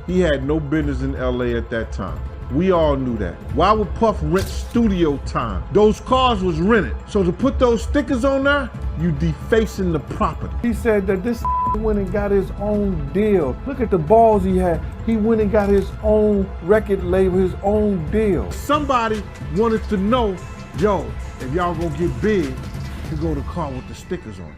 He had no business in LA at that time. We all knew that. Why would Puff rent studio time? Those cars was rented. So to put those stickers on there, you defacing the property. He said that this went and got his own deal. Look at the balls he had. He went and got his own record label, his own deal. Somebody wanted to know, yo, if y'all gonna get big, you go to the car with the stickers on it.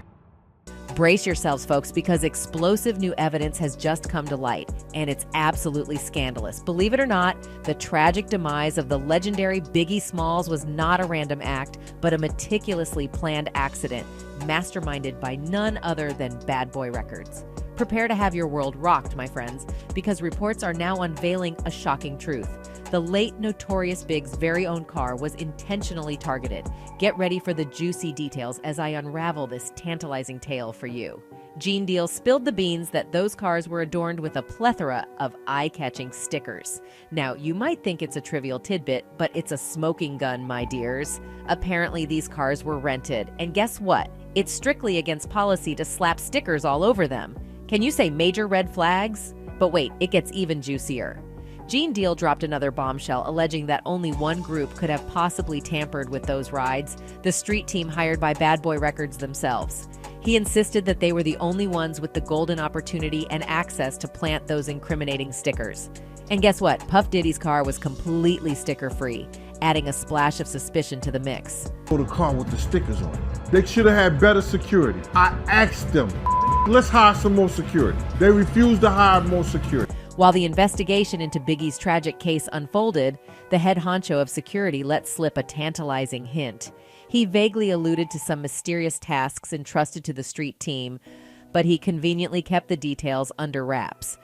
Brace yourselves, folks, because explosive new evidence has just come to light, and it's absolutely scandalous. Believe it or not, the tragic demise of the legendary Biggie Smalls was not a random act, but a meticulously planned accident, masterminded by none other than Bad Boy Records. Prepare to have your world rocked, my friends, because reports are now unveiling a shocking truth. The late Notorious Big's very own car was intentionally targeted. Get ready for the juicy details as I unravel this tantalizing tale for you. Gene Deal spilled the beans that those cars were adorned with a plethora of eye-catching stickers. Now, you might think it's a trivial tidbit, but it's a smoking gun, my dears. Apparently, these cars were rented, and guess what? It's strictly against policy to slap stickers all over them. Can you say major red flags? But wait, it gets even juicier. Gene Deal dropped another bombshell, alleging that only one group could have possibly tampered with those rides, the street team hired by Bad Boy Records themselves. He insisted that they were the only ones with the golden opportunity and access to plant those incriminating stickers. And guess what? Puff Diddy's car was completely sticker-free, adding a splash of suspicion to the mix. Go to the car with the stickers on it. They should have had better security. I asked them, let's hire some more security. They refused to hire more security. While the investigation into Biggie's tragic case unfolded, the head honcho of security let slip a tantalizing hint. He vaguely alluded to some mysterious tasks entrusted to the street team, but he conveniently kept the details under wraps.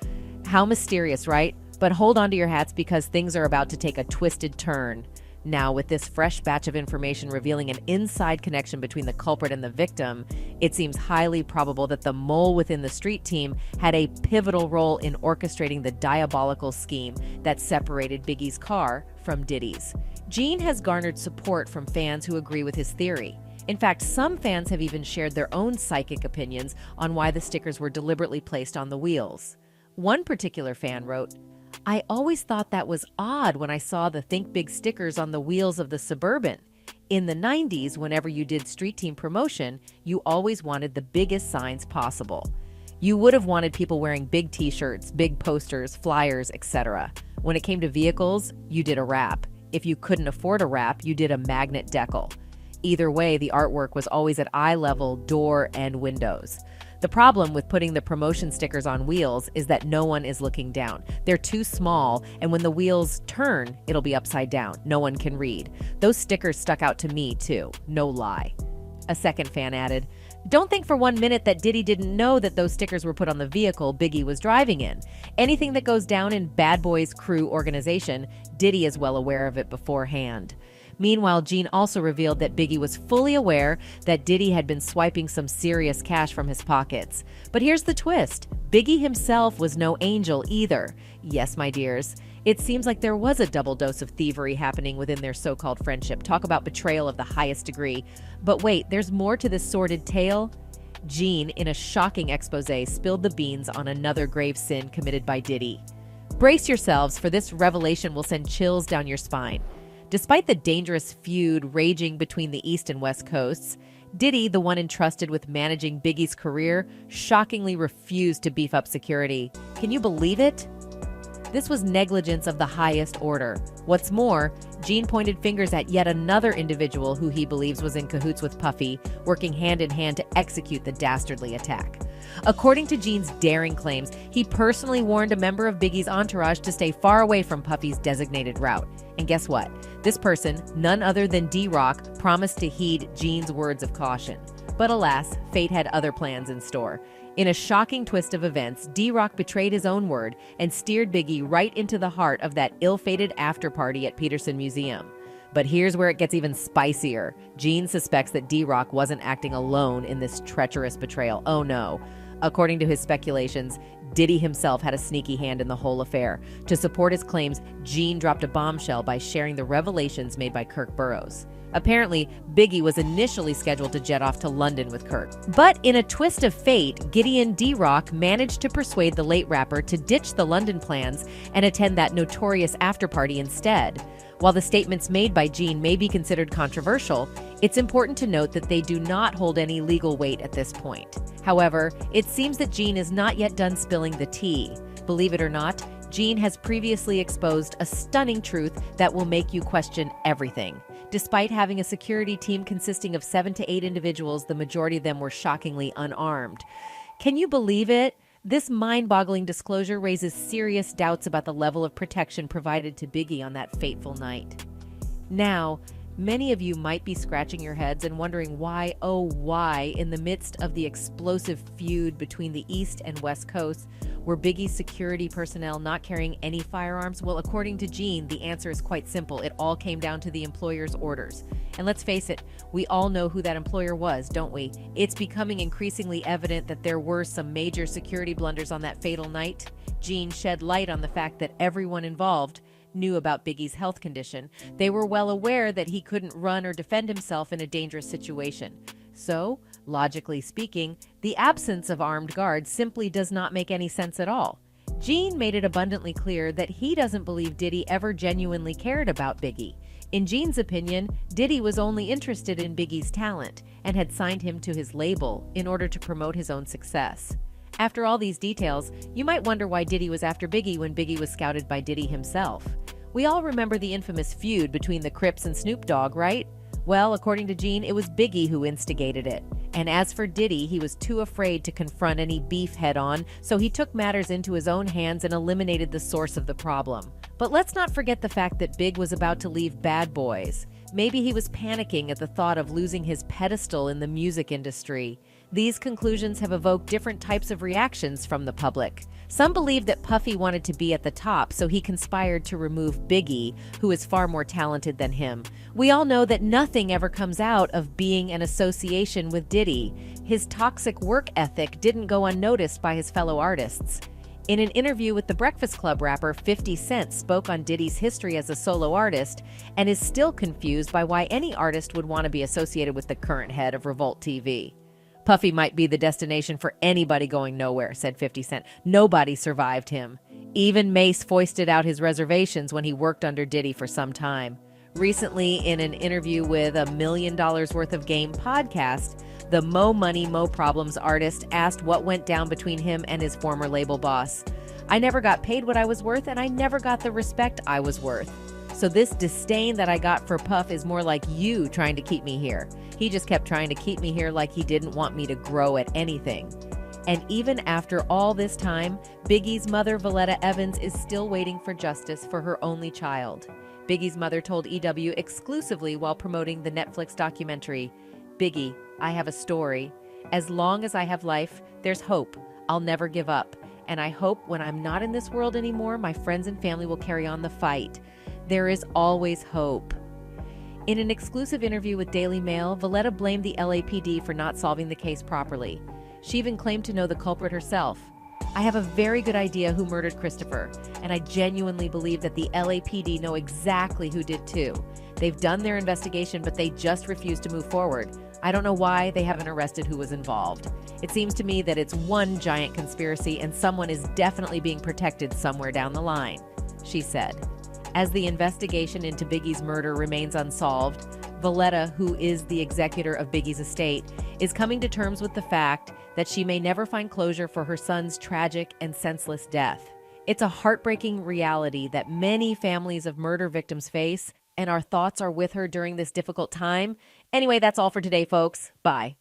How mysterious, right? But hold on to your hats because things are about to take a twisted turn. Now, with this fresh batch of information revealing an inside connection between the culprit and the victim, it seems highly probable that the mole within the street team had a pivotal role in orchestrating the diabolical scheme that separated Biggie's car from Diddy's. Gene has garnered support from fans who agree with his theory. In fact, some fans have even shared their own psychic opinions on why the stickers were deliberately placed on the wheels. One particular fan wrote, "I always thought that was odd when I saw the Think Big stickers on the wheels of the Suburban. In the 90s, whenever you did street team promotion, you always wanted the biggest signs possible. You would have wanted people wearing big t-shirts, big posters, flyers, etc. When it came to vehicles, you did a wrap. If you couldn't afford a wrap, you did a magnet decal. Either way, the artwork was always at eye level, door, and windows. The problem with putting the promotion stickers on wheels is that no one is looking down. They're too small, and when the wheels turn, it'll be upside down. No one can read. Those stickers stuck out to me, too. No lie." A second fan added, "Don't think for 1 minute that Diddy didn't know that those stickers were put on the vehicle Biggie was driving in. Anything that goes down in Bad Boy's crew organization, Diddy is well aware of it beforehand." Meanwhile, Gene also revealed that Biggie was fully aware that Diddy had been swiping some serious cash from his pockets. But here's the twist. Biggie himself was no angel either. Yes, my dears, it seems like there was a double dose of thievery happening within their so-called friendship. Talk about betrayal of the highest degree. But wait, there's more to this sordid tale. Gene, in a shocking expose, spilled the beans on another grave sin committed by Diddy. Brace yourselves, for this revelation will send chills down your spine. Despite the dangerous feud raging between the East and West Coasts, Diddy, the one entrusted with managing Biggie's career, shockingly refused to beef up security. Can you believe it? This was negligence of the highest order. What's more, Gene pointed fingers at yet another individual who he believes was in cahoots with Puffy, working hand in hand to execute the dastardly attack. According to Gene's daring claims, he personally warned a member of Biggie's entourage to stay far away from Puffy's designated route. And guess what? This person, none other than D-Rock, promised to heed Gene's words of caution. But alas, fate had other plans in store. In a shocking twist of events, D-Rock betrayed his own word and steered Biggie right into the heart of that ill-fated after-party at Peterson Museum. But here's where it gets even spicier. Gene suspects that D-Rock wasn't acting alone in this treacherous betrayal. Oh no. According to his speculations, Diddy himself had a sneaky hand in the whole affair. To support his claims, Gene dropped a bombshell by sharing the revelations made by Kirk Burrows. Apparently, Biggie was initially scheduled to jet off to London with Kirk. But in a twist of fate, Gideon D-Rock managed to persuade the late rapper to ditch the London plans and attend that notorious after-party instead. While the statements made by Gene may be considered controversial, it's important to note that they do not hold any legal weight at this point. However, it seems that Gene is not yet done spilling the tea. Believe it or not, Gene has previously exposed a stunning truth that will make you question everything. Despite having a security team consisting of 7 to 8 individuals, the majority of them were shockingly unarmed. Can you believe it? This mind-boggling disclosure raises serious doubts about the level of protection provided to Biggie on that fateful night. Now, many of you might be scratching your heads and wondering why, oh why, in the midst of the explosive feud between the East and West Coasts, were Biggie's security personnel not carrying any firearms? Well, according to Gene, the answer is quite simple. It all came down to the employer's orders. And let's face it, we all know who that employer was, don't we? It's becoming increasingly evident that there were some major security blunders on that fatal night. Gene shed light on the fact that everyone involved knew about Biggie's health condition. They were well aware that he couldn't run or defend himself in a dangerous situation. So, logically speaking, the absence of armed guards simply does not make any sense at all. Gene made it abundantly clear that he doesn't believe Diddy ever genuinely cared about Biggie. In Gene's opinion, Diddy was only interested in Biggie's talent and had signed him to his label in order to promote his own success. After all these details, you might wonder why Diddy was after Biggie when Biggie was scouted by Diddy himself. We all remember the infamous feud between the Crips and Snoop Dogg, right? Well, according to Gene, it was Biggie who instigated it. And as for Diddy, he was too afraid to confront any beef head-on, so he took matters into his own hands and eliminated the source of the problem. But let's not forget the fact that Big was about to leave Bad Boys. Maybe he was panicking at the thought of losing his pedestal in the music industry. These conclusions have evoked different types of reactions from the public. Some believe that Puffy wanted to be at the top, so he conspired to remove Biggie, who is far more talented than him. We all know that nothing ever comes out of being an association with Diddy. His toxic work ethic didn't go unnoticed by his fellow artists. In an interview with the Breakfast Club rapper, 50 Cent spoke on Diddy's history as a solo artist and is still confused by why any artist would want to be associated with the current head of Revolt TV. Puffy might be the destination for anybody going nowhere, said 50 Cent. Nobody survived him. Even Mace foisted out his reservations when he worked under Diddy for some time. Recently, in an interview with $1 Million Worth of Game podcast, the Mo Money, Mo Problems artist asked what went down between him and his former label boss. I never got paid what I was worth, and I never got the respect I was worth. So this disdain that I got for Puff is more like you trying to keep me here. He just kept trying to keep me here like he didn't want me to grow at anything. And even after all this time, Biggie's mother, Valletta Evans, is still waiting for justice for her only child. Biggie's mother told EW exclusively while promoting the Netflix documentary, "Biggie, I have a story. As long as I have life, there's hope. I'll never give up. And I hope when I'm not in this world anymore, my friends and family will carry on the fight. There is always hope." In an exclusive interview with Daily Mail, Valletta blamed the LAPD for not solving the case properly. She even claimed to know the culprit herself. "I have a very good idea who murdered Christopher, and I genuinely believe that the LAPD know exactly who did too. They've done their investigation, but they just refuse to move forward. I don't know why they haven't arrested who was involved. It seems to me that it's one giant conspiracy and someone is definitely being protected somewhere down the line," she said. As the investigation into Biggie's murder remains unsolved, Valletta, who is the executor of Biggie's estate, is coming to terms with the fact that she may never find closure for her son's tragic and senseless death. It's a heartbreaking reality that many families of murder victims face, and our thoughts are with her during this difficult time. Anyway, that's all for today, folks. Bye.